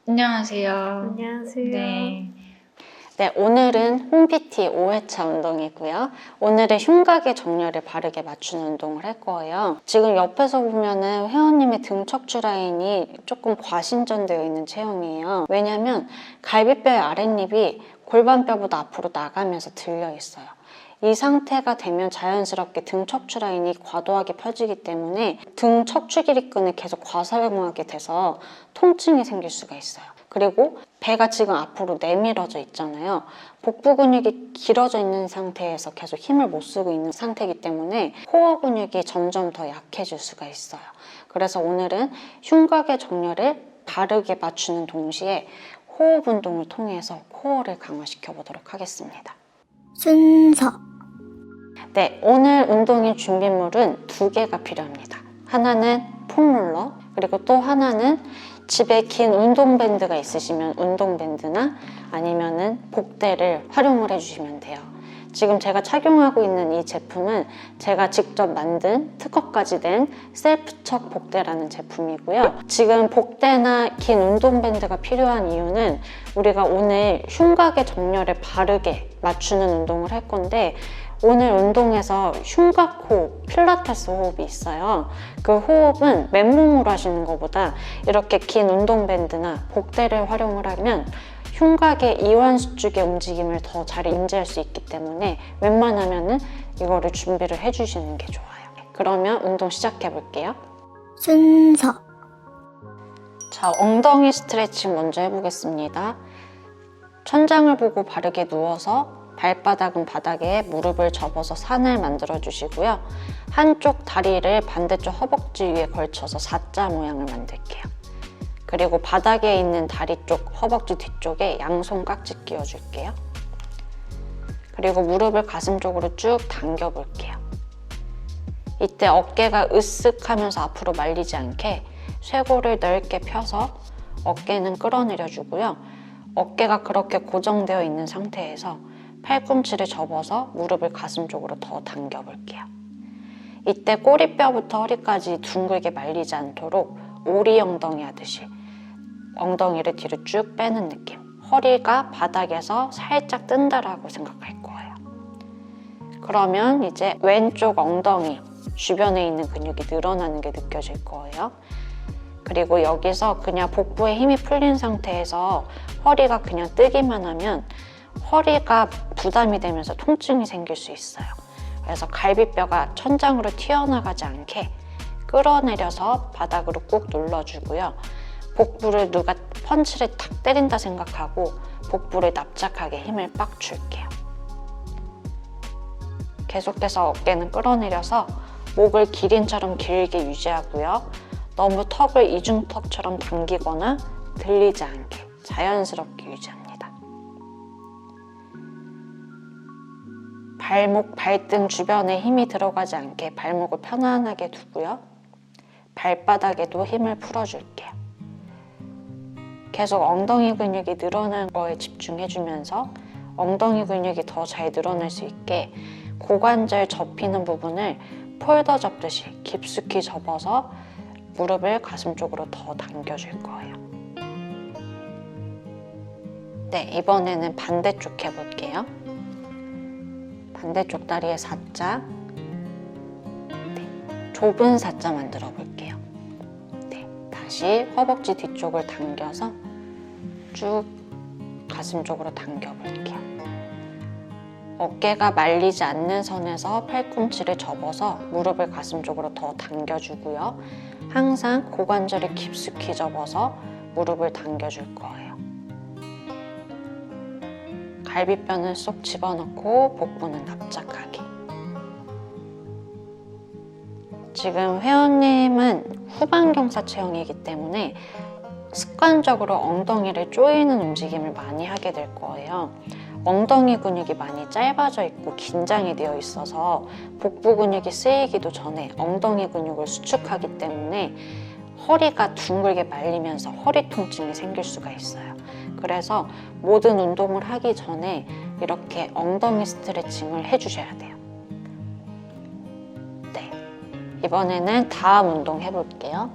안녕하세요. 안녕하세요. 네, 오늘은 홈PT 5회차 운동이고요. 오늘은 흉곽의 정렬을 바르게 맞추는 운동을 할 거예요. 지금 옆에서 보면은 회원님의 등 척추 라인이 조금 과신전되어 있는 체형이에요. 왜냐면 갈비뼈의 아랫립이 골반뼈보다 앞으로 나가면서 들려 있어요. 이 상태가 되면 자연스럽게 등 척추 라인이 과도하게 펴지기 때문에 등 척추 길이끈을 계속 과사용하게 돼서 통증이 생길 수가 있어요. 그리고 배가 지금 앞으로 내밀어져 있잖아요. 복부 근육이 길어져 있는 상태에서 계속 힘을 못 쓰고 있는 상태이기 때문에 코어 근육이 점점 더 약해질 수가 있어요. 그래서 오늘은 흉곽의 정렬을 바르게 맞추는 동시에 호흡 운동을 통해서 코어를 강화시켜 보도록 하겠습니다. 순서. 네, 오늘 운동의 준비물은 2개가 필요합니다. 하나는 폼롤러, 그리고 또 하나는 집에 긴 운동밴드가 있으시면 운동밴드나 아니면은 복대를 활용을 해주시면 돼요. 지금 제가 착용하고 있는 이 제품은 제가 직접 만든 특허까지 된 셀프척 복대라는 제품이고요. 지금 복대나 긴 운동밴드가 필요한 이유는 우리가 오늘 흉곽의 정렬을 바르게 맞추는 운동을 할 건데 오늘 운동에서 흉곽 호흡, 필라테스 호흡이 있어요. 그 호흡은 맨몸으로 하시는 것보다 이렇게 긴 운동밴드나 복대를 활용을 하면 흉곽의 이완수축의 움직임을 더 잘 인지할 수 있기 때문에 웬만하면은 이거를 준비를 해주시는 게 좋아요. 그러면 운동 시작해 볼게요. 순서. 자, 엉덩이 스트레칭 먼저 해보겠습니다. 천장을 보고 바르게 누워서 발바닥은 바닥에 무릎을 접어서 산을 만들어 주시고요. 한쪽 다리를 반대쪽 허벅지 위에 걸쳐서 사자 모양을 만들게요. 그리고 바닥에 있는 다리 쪽 허벅지 뒤쪽에 양손 깍지 끼워 줄게요. 그리고 무릎을 가슴 쪽으로 쭉 당겨 볼게요. 이때 어깨가 으쓱하면서 앞으로 말리지 않게 쇄골을 넓게 펴서 어깨는 끌어내려 주고요. 어깨가 그렇게 고정되어 있는 상태에서 팔꿈치를 접어서 무릎을 가슴 쪽으로 더 당겨 볼게요. 이때 꼬리뼈부터 허리까지 둥글게 말리지 않도록 오리 엉덩이 하듯이 엉덩이를 뒤로 쭉 빼는 느낌. 허리가 바닥에서 살짝 뜬다라고 생각할 거예요. 그러면 이제 왼쪽 엉덩이 주변에 있는 근육이 늘어나는 게 느껴질 거예요. 그리고 여기서 그냥 복부에 힘이 풀린 상태에서 허리가 그냥 뜨기만 하면 허리가 부담이 되면서 통증이 생길 수 있어요. 그래서 갈비뼈가 천장으로 튀어나가지 않게 끌어내려서 바닥으로 꾹 눌러주고요. 복부를 누가 펀치를 탁 때린다 생각하고 복부를 납작하게 힘을 빡 줄게요. 계속해서 어깨는 끌어내려서 목을 기린처럼 길게 유지하고요. 너무 턱을 이중턱처럼 당기거나 들리지 않게 자연스럽게 유지합니다. 발목, 발등 주변에 힘이 들어가지 않게 발목을 편안하게 두고요. 발바닥에도 힘을 풀어줄게요. 계속 엉덩이 근육이 늘어나는 거에 집중해주면서 엉덩이 근육이 더 잘 늘어날 수 있게 고관절 접히는 부분을 폴더 접듯이 깊숙이 접어서 무릎을 가슴 쪽으로 더 당겨줄 거예요. 네, 이번에는 반대쪽 해볼게요. 반대쪽 다리에 사자, 네, 좁은 사자 만들어 볼게요. 네, 다시 허벅지 뒤쪽을 당겨서 쭉 가슴 쪽으로 당겨 볼게요. 어깨가 말리지 않는 선에서 팔꿈치를 접어서 무릎을 가슴 쪽으로 더 당겨주고요. 항상 고관절을 깊숙이 접어서 무릎을 당겨줄 거예요. 갈비뼈는 쏙 집어넣고 복부는 납작하게. 지금 회원님은 후방경사 체형이기 때문에 습관적으로 엉덩이를 조이는 움직임을 많이 하게 될 거예요. 엉덩이 근육이 많이 짧아져 있고 긴장이 되어 있어서 복부 근육이 쓰이기도 전에 엉덩이 근육을 수축하기 때문에 허리가 둥글게 말리면서 허리 통증이 생길 수가 있어요. 그래서 모든 운동을 하기 전에 이렇게 엉덩이 스트레칭을 해주셔야 돼요. 네, 이번에는 다음 운동 해볼게요.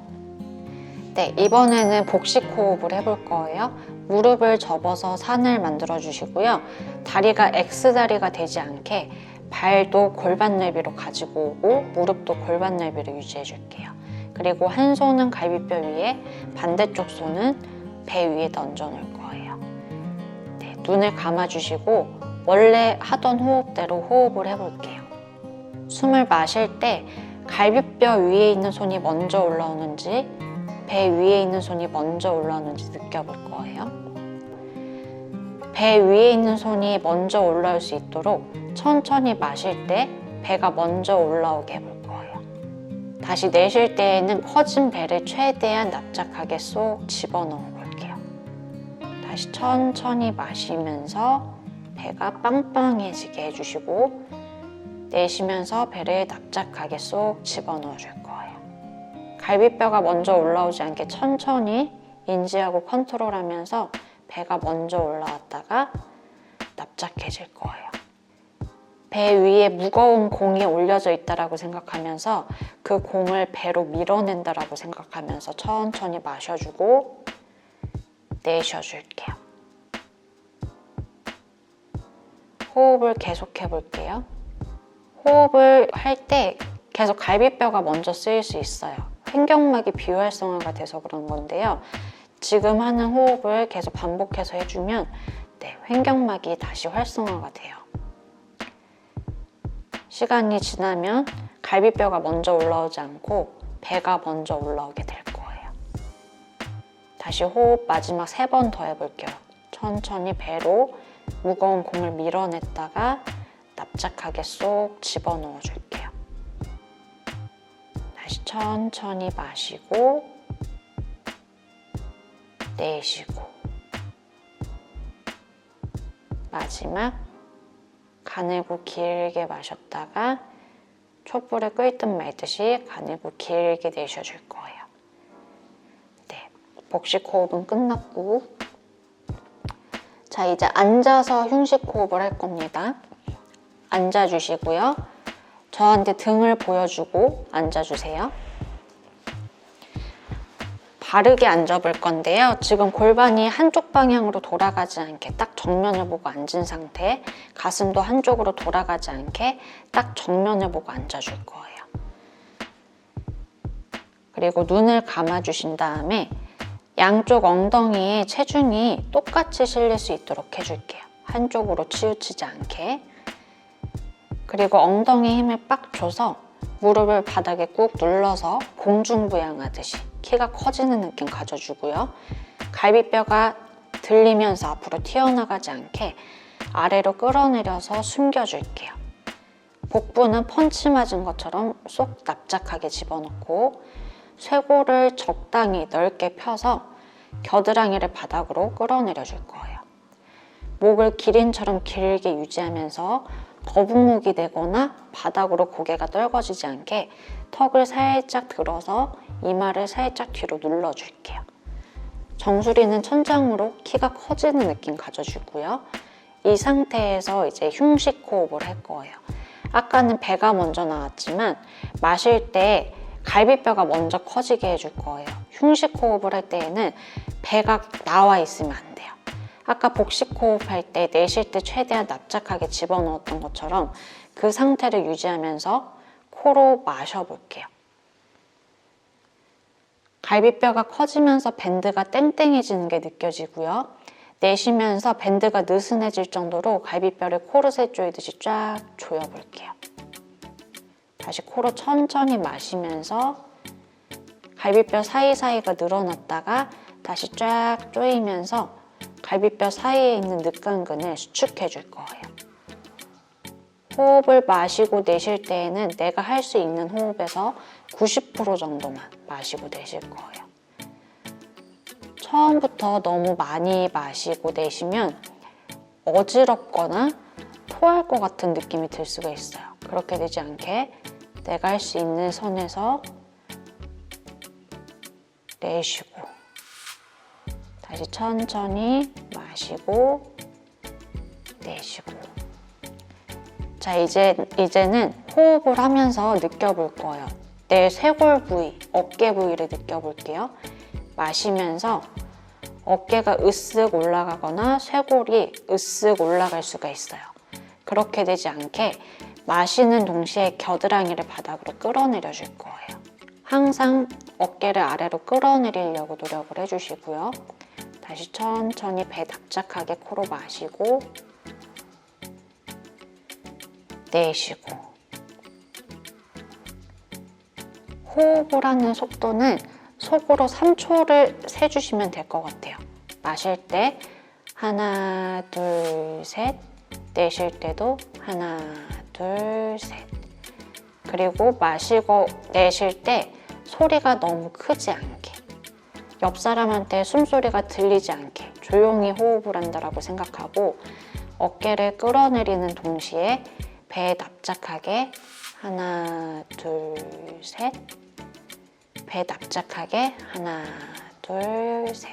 네, 이번에는 복식 호흡을 해볼 거예요. 무릎을 접어서 산을 만들어 주시고요. 다리가 X다리가 되지 않게 발도 골반 넓이로 가지고 오고 무릎도 골반 넓이로 유지해 줄게요. 그리고 한 손은 갈비뼈 위에, 반대쪽 손은 배 위에 얹어 놓을 거예요. 네, 눈을 감아 주시고 원래 하던 호흡대로 호흡을 해볼게요. 숨을 마실 때 갈비뼈 위에 있는 손이 먼저 올라오는지 배 위에 있는 손이 먼저 올라오는지 느껴볼 거예요. 배 위에 있는 손이 먼저 올라올 수 있도록 천천히 마실 때 배가 먼저 올라오게 해볼 거예요. 다시 내쉴 때에는 커진 배를 최대한 납작하게 쏙 집어넣어 볼게요. 다시 천천히 마시면서 배가 빵빵해지게 해주시고 내쉬면서 배를 납작하게 쏙 집어넣어 줄 거예요. 갈비뼈가 먼저 올라오지 않게 천천히 인지하고 컨트롤하면서 배가 먼저 올라왔다가 납작해질 거예요. 배 위에 무거운 공이 올려져 있다라고 생각하면서 그 공을 배로 밀어낸다라고 생각하면서 천천히 마셔주고 내쉬어줄게요. 호흡을 계속해 볼게요. 호흡을 할 때 계속 갈비뼈가 먼저 쓰일 수 있어요. 횡격막이 비활성화가 돼서 그런 건데요. 지금 하는 호흡을 계속 반복해서 해주면 횡격막이 다시 활성화가 돼요. 시간이 지나면 갈비뼈가 먼저 올라오지 않고 배가 먼저 올라오게 될 거예요. 다시 호흡 마지막 3번 더 해볼게요. 천천히 배로 무거운 공을 밀어냈다가 납작하게 쏙 집어넣어 줄게요. 다시 천천히 마시고 내쉬고 마지막 가늘고 길게 마셨다가 촛불을 끌 듯 말듯이 가늘고 길게 내쉬어줄 거예요. 네, 복식 호흡은 끝났고 자, 이제 앉아서 흉식 호흡을 할 겁니다. 앉아주시고요. 저한테 등을 보여주고 앉아주세요. 바르게 앉아볼 건데요. 지금 골반이 한쪽 방향으로 돌아가지 않게 딱 정면을 보고 앉은 상태, 가슴도 한쪽으로 돌아가지 않게 딱 정면을 보고 앉아줄 거예요. 그리고 눈을 감아주신 다음에 양쪽 엉덩이에 체중이 똑같이 실릴 수 있도록 해줄게요. 한쪽으로 치우치지 않게. 그리고 엉덩이 힘을 빡 줘서 무릎을 바닥에 꾹 눌러서 공중부양하듯이 키가 커지는 느낌 가져주고요. 갈비뼈가 들리면서 앞으로 튀어나가지 않게 아래로 끌어내려서 숨겨줄게요. 복부는 펀치 맞은 것처럼 쏙 납작하게 집어넣고 쇄골을 적당히 넓게 펴서 겨드랑이를 바닥으로 끌어내려 줄 거예요. 목을 기린처럼 길게 유지하면서 거북목이 되거나 바닥으로 고개가 떨궈지지 않게 턱을 살짝 들어서 이마를 살짝 뒤로 눌러줄게요. 정수리는 천장으로 키가 커지는 느낌 가져주고요. 이 상태에서 이제 흉식 호흡을 할 거예요. 아까는 배가 먼저 나왔지만 마실 때 갈비뼈가 먼저 커지게 해줄 거예요. 흉식 호흡을 할 때에는 배가 나와 있으면 안 돼요. 아까 복식 호흡할 때 내쉴 때 최대한 납작하게 집어넣었던 것처럼 그 상태를 유지하면서 코로 마셔볼게요. 갈비뼈가 커지면서 밴드가 땡땡해지는 게 느껴지고요. 내쉬면서 밴드가 느슨해질 정도로 갈비뼈를 코르셋 조이듯이 쫙 조여볼게요. 다시 코로 천천히 마시면서 갈비뼈 사이사이가 늘어났다가 다시 쫙 조이면서 갈비뼈 사이에 있는 늑간근을 수축해 줄 거예요. 호흡을 마시고 내쉴 때에는 내가 할 수 있는 호흡에서 90% 정도만 마시고 내쉴 거예요. 처음부터 너무 많이 마시고 내쉬면 어지럽거나 토할 것 같은 느낌이 들 수가 있어요. 그렇게 되지 않게 내가 할 수 있는 선에서 내쉬고 다시 천천히 마시고 내쉬고. 자, 이제는 호흡을 하면서 느껴볼 거예요. 내 쇄골 부위, 어깨 부위를 느껴볼게요. 마시면서 어깨가 으쓱 올라가거나 쇄골이 으쓱 올라갈 수가 있어요. 그렇게 되지 않게 마시는 동시에 겨드랑이를 바닥으로 끌어내려 줄 거예요. 항상 어깨를 아래로 끌어내리려고 노력을 해주시고요. 다시 천천히 배 납작하게 코로 마시고 내쉬고. 호흡을 하는 속도는 속으로 3초를 세주시면 될 것 같아요. 마실 때 하나, 둘, 셋. 내쉴 때도 하나, 둘, 셋. 그리고 마시고 내쉴 때 소리가 너무 크지 않게, 옆 사람한테 숨소리가 들리지 않게 조용히 호흡을 한다라고 생각하고 어깨를 끌어내리는 동시에 배에 납작하게 하나, 둘, 셋. 배 납작하게 하나, 둘, 셋.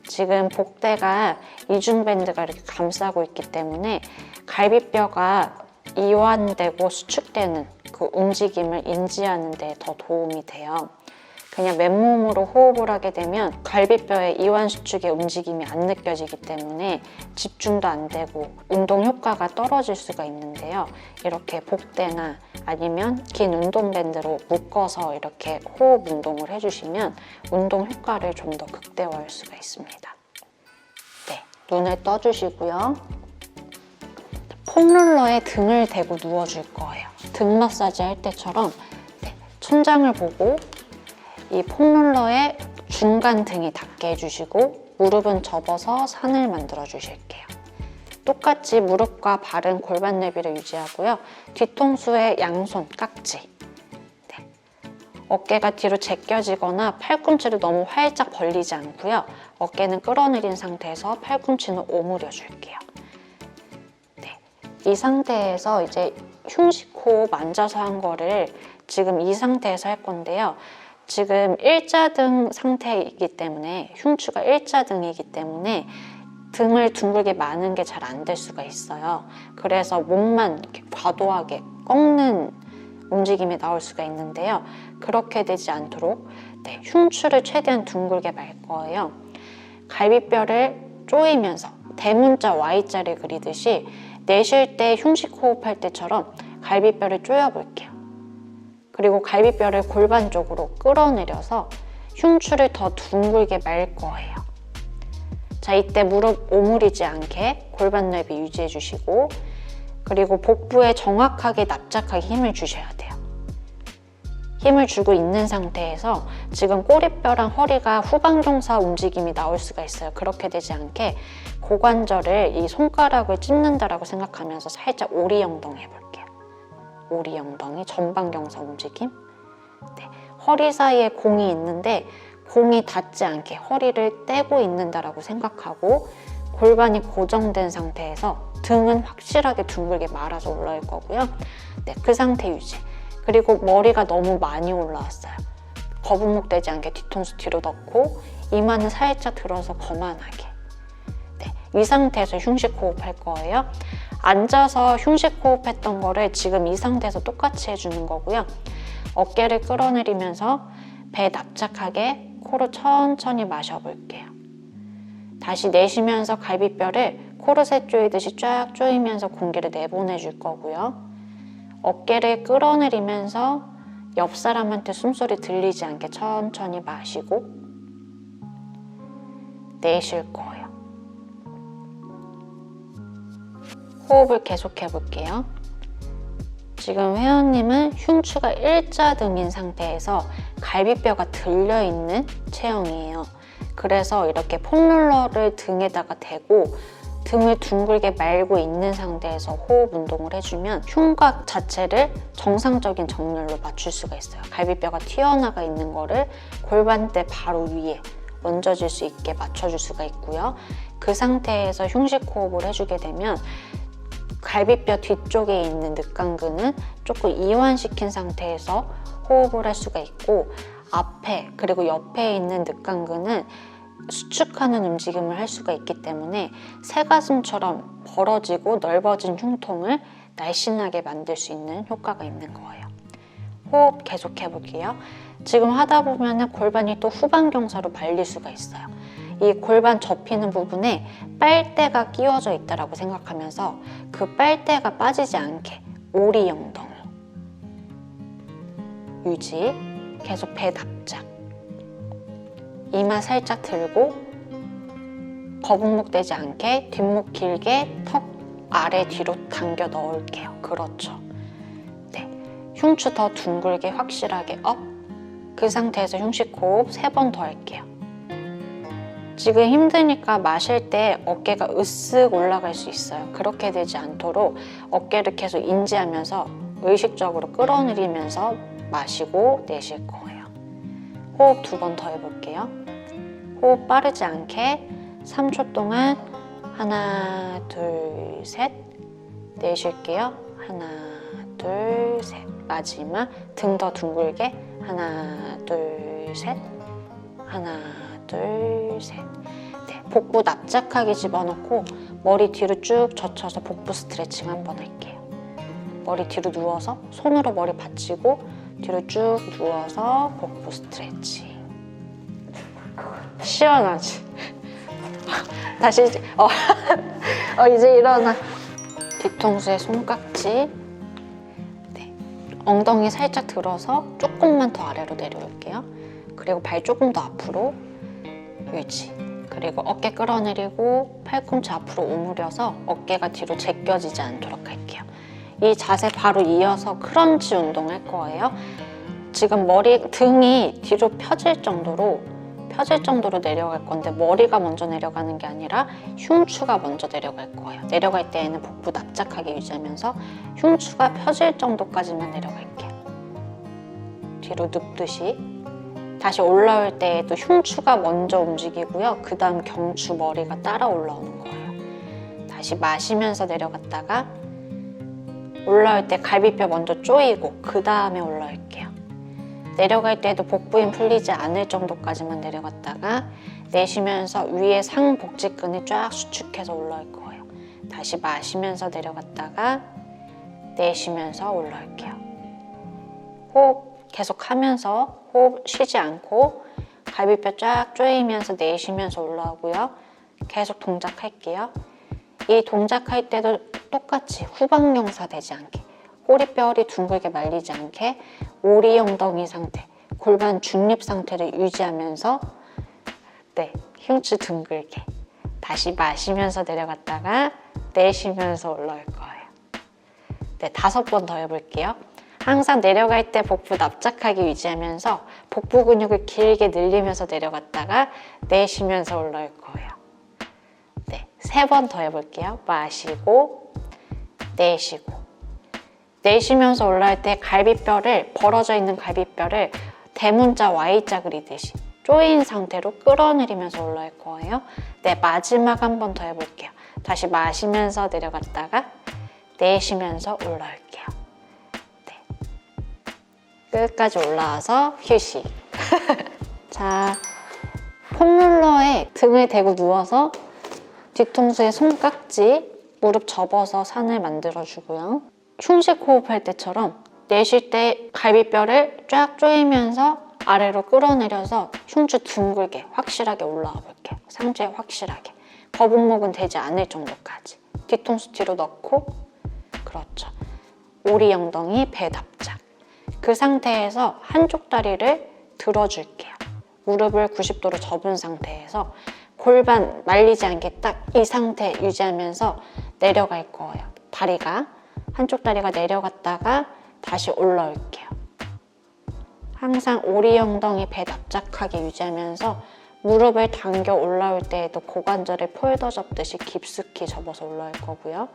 지금 복대가 이중밴드가 이렇게 감싸고 있기 때문에 갈비뼈가 이완되고 수축되는 그 움직임을 인지하는 데 더 도움이 돼요. 그냥 맨몸으로 호흡을 하게 되면 갈비뼈의 이완 수축의 움직임이 안 느껴지기 때문에 집중도 안 되고 운동 효과가 떨어질 수가 있는데요. 이렇게 복대나 아니면 긴 운동밴드로 묶어서 이렇게 호흡 운동을 해주시면 운동 효과를 좀 더 극대화할 수가 있습니다. 네, 눈을 떠주시고요. 폼롤러에 등을 대고 누워줄 거예요. 등 마사지 할 때처럼 천장을 보고 이 폼롤러의 중간 등이 닿게 해주시고 무릎은 접어서 산을 만들어 주실게요. 똑같이 무릎과 발은 골반 내비를 유지하고요. 뒤통수의 양손, 깍지. 네. 어깨가 뒤로 제껴지거나 팔꿈치를 너무 활짝 벌리지 않고요. 어깨는 끌어내린 상태에서 팔꿈치는 오므려 줄게요. 네. 이 상태에서 이제 흉식 호흡 앉아서 한 거를 지금 이 상태에서 할 건데요. 지금 일자등 상태이기 때문에 흉추가 일자등이기 때문에 등을 둥글게 마는 게 잘 안 될 수가 있어요. 그래서 몸만 이렇게 과도하게 꺾는 움직임이 나올 수가 있는데요. 그렇게 되지 않도록 흉추를 최대한 둥글게 말 거예요. 갈비뼈를 조이면서 대문자 Y자를 그리듯이 내쉴 때 흉식 호흡할 때처럼 갈비뼈를 조여볼게요. 그리고 갈비뼈를 골반 쪽으로 끌어내려서 흉추를 더 둥글게 말 거예요. 자, 이때 무릎 오므리지 않게 골반 넓이 유지해 주시고 그리고 복부에 정확하게 납작하게 힘을 주셔야 돼요. 힘을 주고 있는 상태에서 지금 꼬리뼈랑 허리가 후방경사 움직임이 나올 수가 있어요. 그렇게 되지 않게 고관절을 이 손가락을 찝는다라고 생각하면서 살짝 오리엉덩 해볼게요. 오리엉덩이 전방경사 움직임. 네. 허리 사이에 공이 있는데 공이 닿지 않게 허리를 떼고 있는다라고 생각하고 골반이 고정된 상태에서 등은 확실하게 둥글게 말아서 올라올 거고요. 네, 그 상태 유지. 그리고 머리가 너무 많이 올라왔어요. 거북목 되지 않게 뒤통수 뒤로 넣고 이마는 살짝 들어서 거만하게. 네, 이 상태에서 흉식 호흡할 거예요. 앉아서 흉식 호흡했던 거를 지금 이 상태에서 똑같이 해주는 거고요. 어깨를 끌어내리면서 배 납작하게 코로 천천히 마셔볼게요. 다시 내쉬면서 갈비뼈를 코르셋 조이듯이 쫙 조이면서 공기를 내보내줄 거고요. 어깨를 끌어내리면서 옆 사람한테 숨소리 들리지 않게 천천히 마시고 내쉴 거예요. 호흡을 계속해 볼게요. 지금 회원님은 흉추가 일자등인 상태에서 갈비뼈가 들려있는 체형이에요. 그래서 이렇게 폼롤러를 등에다가 대고 등을 둥글게 말고 있는 상태에서 호흡 운동을 해주면 흉곽 자체를 정상적인 정렬로 맞출 수가 있어요. 갈비뼈가 튀어나가 있는 거를 골반대 바로 위에 얹어질 수 있게 맞춰줄 수가 있고요. 그 상태에서 흉식 호흡을 해주게 되면 갈비뼈 뒤쪽에 있는 늑강근은 조금 이완시킨 상태에서 호흡을 할 수가 있고, 앞에 그리고 옆에 있는 늑강근은 수축하는 움직임을 할 수가 있기 때문에 새가슴처럼 벌어지고 넓어진 흉통을 날씬하게 만들 수 있는 효과가 있는 거예요. 호흡 계속 해볼게요. 지금 하다 보면 골반이 또 후방경사로 말릴 수가 있어요. 이 골반 접히는 부분에 빨대가 끼워져 있다고 생각하면서 그 빨대가 빠지지 않게 오리 엉덩이 유지, 계속 배 납작, 이마 살짝 들고 거북목 되지 않게 뒷목 길게 턱 아래 뒤로 당겨 넣을게요. 그렇죠. 네, 흉추 더 둥글게 확실하게 업. 그 상태에서 흉식 호흡 3번 더 할게요. 지금 힘드니까 마실 때 어깨가 으쓱 올라갈 수 있어요. 그렇게 되지 않도록 어깨를 계속 인지하면서 의식적으로 끌어내리면서 마시고 내쉴 거예요. 호흡 2번 더 해볼게요. 호흡 빠르지 않게 3초 동안 하나, 둘, 셋 내쉴게요. 하나, 둘, 셋. 마지막 등 더 둥글게 하나, 둘, 셋. 하나, 둘, 셋. 네, 복부 납작하게 집어넣고 머리 뒤로 쭉 젖혀서 복부 스트레칭 한번 할게요. 머리 뒤로 누워서 손으로 머리 받치고 뒤로 쭉 누워서 복부 스트레칭. 시원하지? 다시 이제 이제 일어나. 뒤통수에 손깍지. 네, 엉덩이 살짝 들어서 조금만 더 아래로 내려올게요. 그리고 발 조금 더 앞으로 유지. 그리고 어깨 끌어내리고 팔꿈치 앞으로 오므려서 어깨가 뒤로 제껴지지 않도록 할게요. 이 자세 바로 이어서 크런치 운동 할 거예요. 지금 등이 뒤로 펴질 정도로 내려갈 건데 머리가 먼저 내려가는 게 아니라 흉추가 먼저 내려갈 거예요. 내려갈 때에는 복부 납작하게 유지하면서 흉추가 펴질 정도까지만 내려갈게요. 뒤로 눕듯이. 다시 올라올 때에도 흉추가 먼저 움직이고요. 그 다음 경추 머리가 따라 올라오는 거예요. 다시 마시면서 내려갔다가 올라올 때 갈비뼈 먼저 조이고 그 다음에 올라올게요. 내려갈 때도 복부 힘 풀리지 않을 정도까지만 내려갔다가 내쉬면서 위에 상복직근이 쫙 수축해서 올라올 거예요. 다시 마시면서 내려갔다가 내쉬면서 올라올게요. 호흡 계속 하면서 호흡 쉬지 않고 갈비뼈 쫙 조이면서 내쉬면서 올라오고요. 계속 동작할게요. 이 동작할 때도 똑같이 후방경사 되지 않게 꼬리뼈리 둥글게 말리지 않게 오리 엉덩이 상태, 골반 중립 상태를 유지하면서 네, 흉추 둥글게 다시 마시면서 내려갔다가 내쉬면서 올라올 거예요. 네, 5번 더 해볼게요. 항상 내려갈 때 복부 납작하게 유지하면서 복부 근육을 길게 늘리면서 내려갔다가 내쉬면서 올라올 거예요. 네, 3번 더 해볼게요. 마시고 내쉬고 내쉬면서 올라올 때 갈비뼈를 벌어져 있는 갈비뼈를 대문자 Y자 그리듯이 조인 상태로 끌어내리면서 올라올 거예요. 네, 마지막 한 번 더 해볼게요. 다시 마시면서 내려갔다가 내쉬면서 올라올게요. 네, 끝까지 올라와서 휴식. 자, 폼롤러에 등을 대고 누워서 뒤통수에 손깍지, 무릎 접어서 산을 만들어주고요. 흉식 호흡할 때처럼 내쉴 때 갈비뼈를 쫙 조이면서 아래로 끌어내려서 흉추 둥글게 확실하게 올라와 볼게요. 상체에 확실하게. 거북목은 되지 않을 정도까지. 뒤통수 뒤로 넣고 그렇죠. 오리 엉덩이 배 납작. 그 상태에서 한쪽 다리를 들어줄게요. 무릎을 90도로 접은 상태에서 골반 말리지 않게 딱 이 상태 유지하면서 내려갈 거예요. 한쪽 다리가 내려갔다가 다시 올라올게요. 항상 오리 엉덩이 배 납작하게 유지하면서 무릎을 당겨 올라올 때에도 고관절을 폴더 접듯이 깊숙이 접어서 올라올 거고요.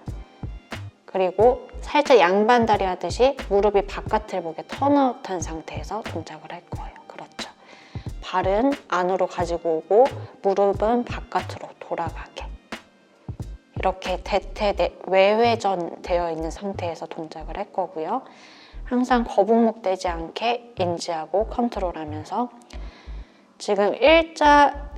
그리고 살짝 양반 다리 하듯이 무릎이 바깥을 보게 턴아웃한 상태에서 동작을 할 거예요. 그렇죠. 발은 안으로 가지고 오고 무릎은 바깥으로 돌아가게. 이렇게 대퇴 외회전 되어 있는 상태에서 동작을 할 거고요. 항상 거북목 되지 않게 인지하고 컨트롤하면서 지금 일자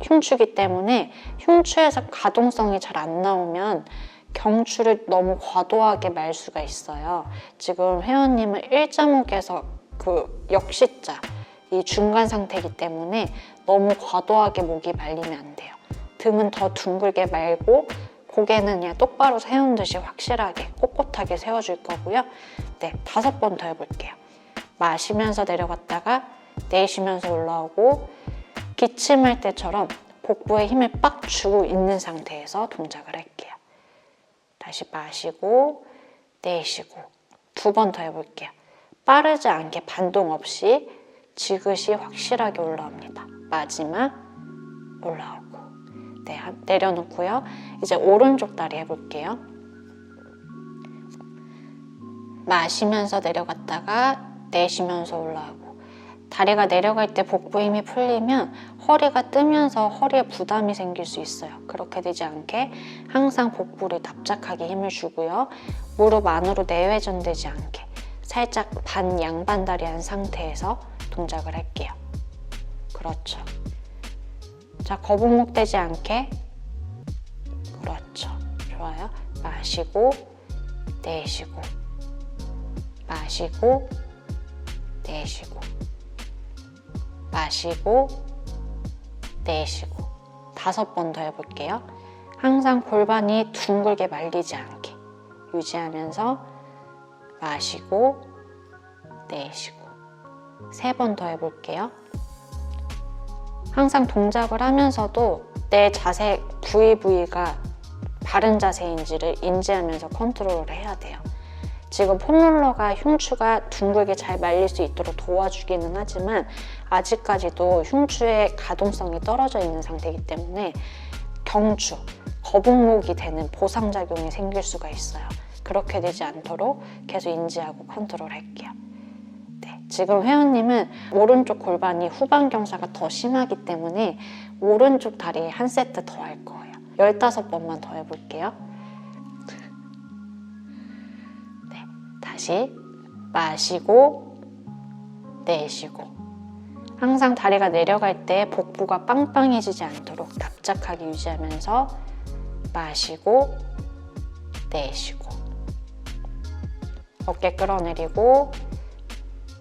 흉추기 때문에 흉추에서 가동성이 잘 안 나오면 경추를 너무 과도하게 말 수가 있어요. 지금 회원님은 일자목에서 그 역시자, 이 중간 상태이기 때문에 너무 과도하게 목이 말리면 안 돼요. 등은 더 둥글게 말고 고개는 그냥 똑바로 세운 듯이 확실하게 꼿꼿하게 세워줄 거고요. 네, 5번 더 해볼게요. 마시면서 내려갔다가 내쉬면서 올라오고 기침할 때처럼 복부에 힘을 빡 주고 있는 상태에서 동작을 할게요. 다시 마시고 내쉬고 2번 더 해볼게요. 빠르지 않게 반동 없이 지그시 확실하게 올라옵니다. 마지막 올라오고 네, 내려놓고요. 이제 오른쪽 다리 해볼게요. 마시면서 내려갔다가 내쉬면서 올라오고 다리가 내려갈 때 복부에 힘이 풀리면 허리가 뜨면서 허리에 부담이 생길 수 있어요. 그렇게 되지 않게 항상 복부를 납작하게 힘을 주고요. 무릎 안으로 내회전되지 않게 살짝 반 양반다리 한 상태에서 동작을 할게요. 그렇죠. 자, 거북목 되지 않게. 그렇죠. 좋아요. 마시고 내쉬고 마시고 내쉬고 마시고 내쉬고 5번 더 해볼게요. 항상 골반이 둥글게 말리지 않게 유지하면서 마시고 내쉬고 3번 더 해볼게요. 항상 동작을 하면서도 내 자세 부위가 바른 자세인지를 인지하면서 컨트롤을 해야 돼요. 지금 폼롤러가 흉추가 둥글게 잘 말릴 수 있도록 도와주기는 하지만 아직까지도 흉추의 가동성이 떨어져 있는 상태이기 때문에 경추, 거북목이 되는 보상작용이 생길 수가 있어요. 그렇게 되지 않도록 계속 인지하고 컨트롤 할게요. 네, 지금 회원님은 오른쪽 골반이 후방 경사가 더 심하기 때문에 오른쪽 다리 한 세트 더 할 거예요. 15번만 더 해볼게요. 네, 다시 마시고 내쉬고 항상 다리가 내려갈 때 복부가 빵빵해지지 않도록 납작하게 유지하면서 마시고 내쉬고 어깨 끌어내리고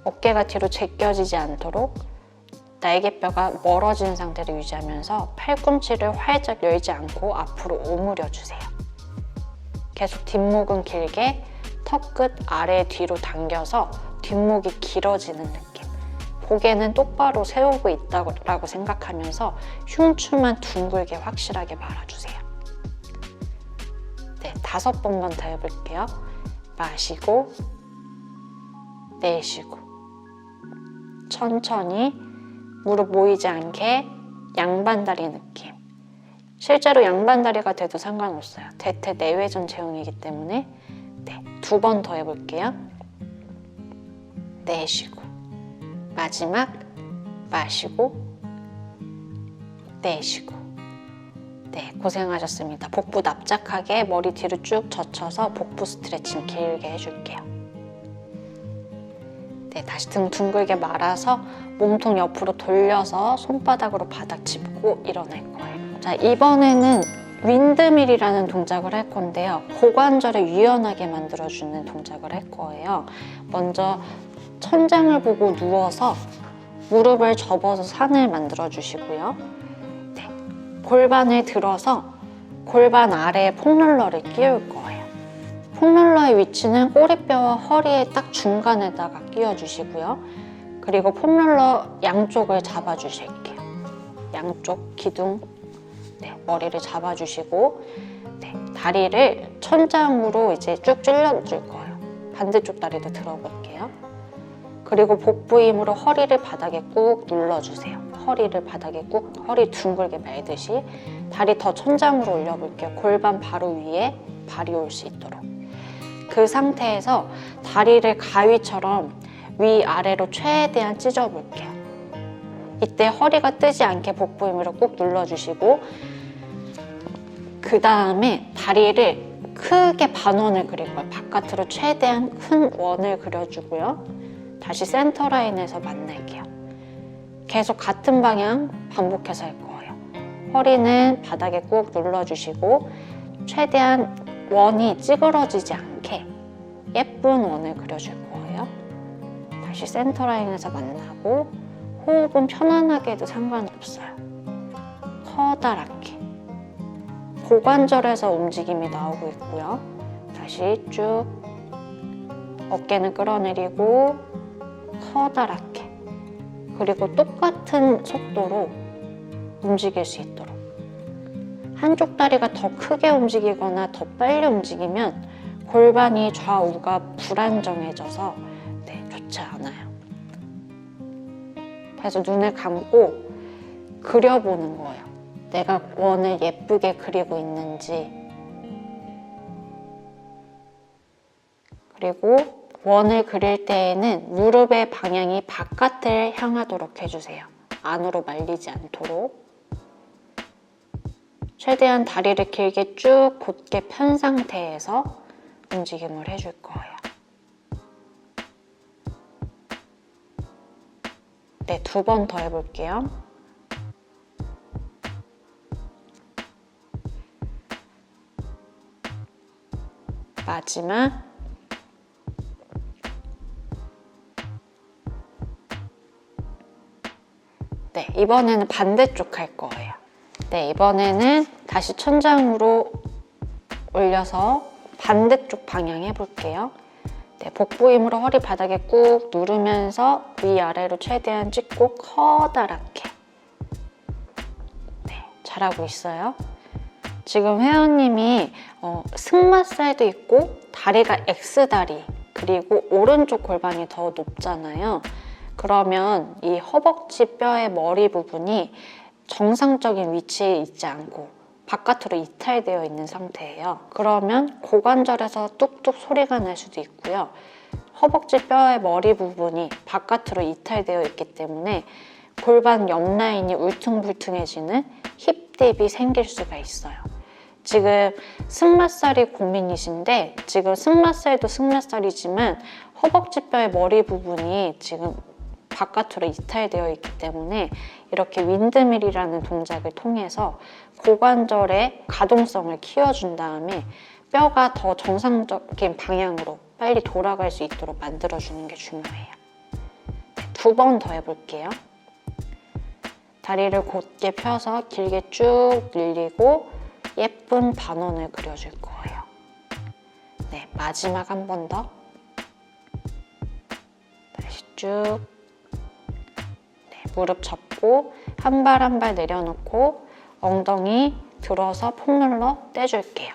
어깨가 뒤로 제껴지지 않도록 날개뼈가 멀어진 상태를 유지하면서 팔꿈치를 활짝 열지 않고 앞으로 오므려 주세요. 계속 뒷목은 길게 턱끝 아래 뒤로 당겨서 뒷목이 길어지는 느낌. 고개는 똑바로 세우고 있다고 생각하면서 흉추만 둥글게 확실하게 말아주세요. 네, 5번만 더 해볼게요. 마시고 내쉬고 천천히 무릎 모이지 않게 양반다리 느낌. 실제로 양반다리가 돼도 상관없어요. 대퇴 내외전 체형이기 때문에 네, 2번 더 해볼게요. 내쉬고 마지막 마시고 내쉬고 네, 고생하셨습니다. 복부 납작하게 머리 뒤로 쭉 젖혀서 복부 스트레칭 길게 해줄게요. 네, 다시 등 둥글게 말아서 몸통 옆으로 돌려서 손바닥으로 바닥 짚고 일어날 거예요. 자, 이번에는 윈드밀이라는 동작을 할 건데요. 고관절을 유연하게 만들어주는 동작을 할 거예요. 먼저 천장을 보고 누워서 무릎을 접어서 산을 만들어주시고요. 네, 골반을 들어서 골반 아래에 폼롤러를 끼울 거예요. 폼롤러의 위치는 꼬리뼈와 허리의 딱 중간에다가 끼워주시고요. 그리고 폼롤러 양쪽을 잡아주실게요. 양쪽 기둥, 네, 머리를 잡아주시고 네, 다리를 천장으로 이제 쭉 찔러줄 거예요. 반대쪽 다리도 들어볼게요. 그리고 복부 힘으로 허리를 바닥에 꾹 눌러주세요. 허리를 바닥에 꾹, 허리 둥글게 말듯이 다리 더 천장으로 올려볼게요. 골반 바로 위에 발이 올 수 있도록. 그 상태에서 다리를 가위처럼 위아래로 최대한 찢어볼게요. 이때 허리가 뜨지 않게 복부 힘으로 꾹 눌러주시고 그 다음에 다리를 크게 반원을 그릴 거예요. 바깥으로 최대한 큰 원을 그려주고요. 다시 센터 라인에서 만날게요. 계속 같은 방향 반복해서 할 거예요. 허리는 바닥에 꾹 눌러주시고 최대한 원이 찌그러지지 않게 예쁜 원을 그려줄 거예요. 다시 센터 라인에서 만나고 호흡은 편안하게 해도 상관없어요. 커다랗게 고관절에서 움직임이 나오고 있고요. 다시 쭉 어깨는 끌어내리고 커다랗게 그리고 똑같은 속도로 움직일 수 있도록 한쪽 다리가 더 크게 움직이거나 더 빨리 움직이면 골반이 좌우가 불안정해져서 좋지 않아요. 그래서 눈을 감고 그려보는 거예요. 내가 원을 예쁘게 그리고 있는지. 그리고 원을 그릴 때에는 무릎의 방향이 바깥을 향하도록 해주세요. 안으로 말리지 않도록. 최대한 다리를 길게 쭉 곧게 편 상태에서 움직임을 해줄 거예요. 네, 2번 더 해볼게요. 마지막. 네, 이번에는 반대쪽 할 거예요. 네, 이번에는 다시 천장으로 올려서 반대쪽 방향 해볼게요. 네, 복부 힘으로 허리 바닥에 꾹 누르면서 위아래로 최대한 찍고 커다랗게. 네, 잘하고 있어요. 지금 회원님이 승마살도 있고 다리가 X다리 그리고 오른쪽 골반이 더 높잖아요. 그러면 이 허벅지 뼈의 머리 부분이 정상적인 위치에 있지 않고 바깥으로 이탈되어 있는 상태예요. 그러면 고관절에서 뚝뚝 소리가 날 수도 있고요. 허벅지 뼈의 머리 부분이 바깥으로 이탈되어 있기 때문에 골반 옆 라인이 울퉁불퉁해지는 힙딥이 생길 수가 있어요. 지금 승마살이 고민이신데 지금 승마살도 승마살이지만 허벅지 뼈의 머리 부분이 지금 바깥으로 이탈되어 있기 때문에 이렇게 윈드밀이라는 동작을 통해서 고관절의 가동성을 키워준 다음에 뼈가 더 정상적인 방향으로 빨리 돌아갈 수 있도록 만들어주는 게 중요해요. 2번 더 해볼게요. 다리를 곧게 펴서 길게 쭉 늘리고 예쁜 반원을 그려줄 거예요. 네, 마지막 한 번 더. 다시 쭉. 네, 무릎 접고 한 발 한 발 내려놓고 엉덩이 들어서 폼롤러 떼줄게요.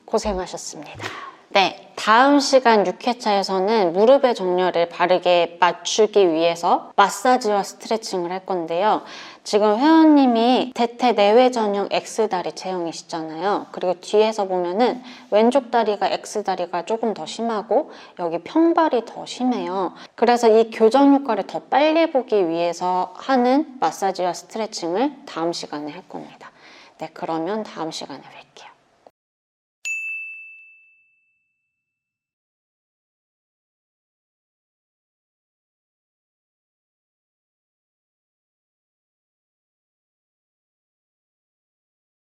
고생하셨습니다. 네, 다음 시간 6회차에서는 무릎의 정렬을 바르게 맞추기 위해서 마사지와 스트레칭을 할 건데요. 지금 회원님이 대퇴 내외 전용 X다리 체형이시잖아요. 그리고 뒤에서 보면은 왼쪽 다리가 X다리가 조금 더 심하고 여기 평발이 더 심해요. 그래서 이 교정 효과를 더 빨리 보기 위해서 하는 마사지와 스트레칭을 다음 시간에 할 겁니다. 네, 그러면 다음 시간에 뵐게요.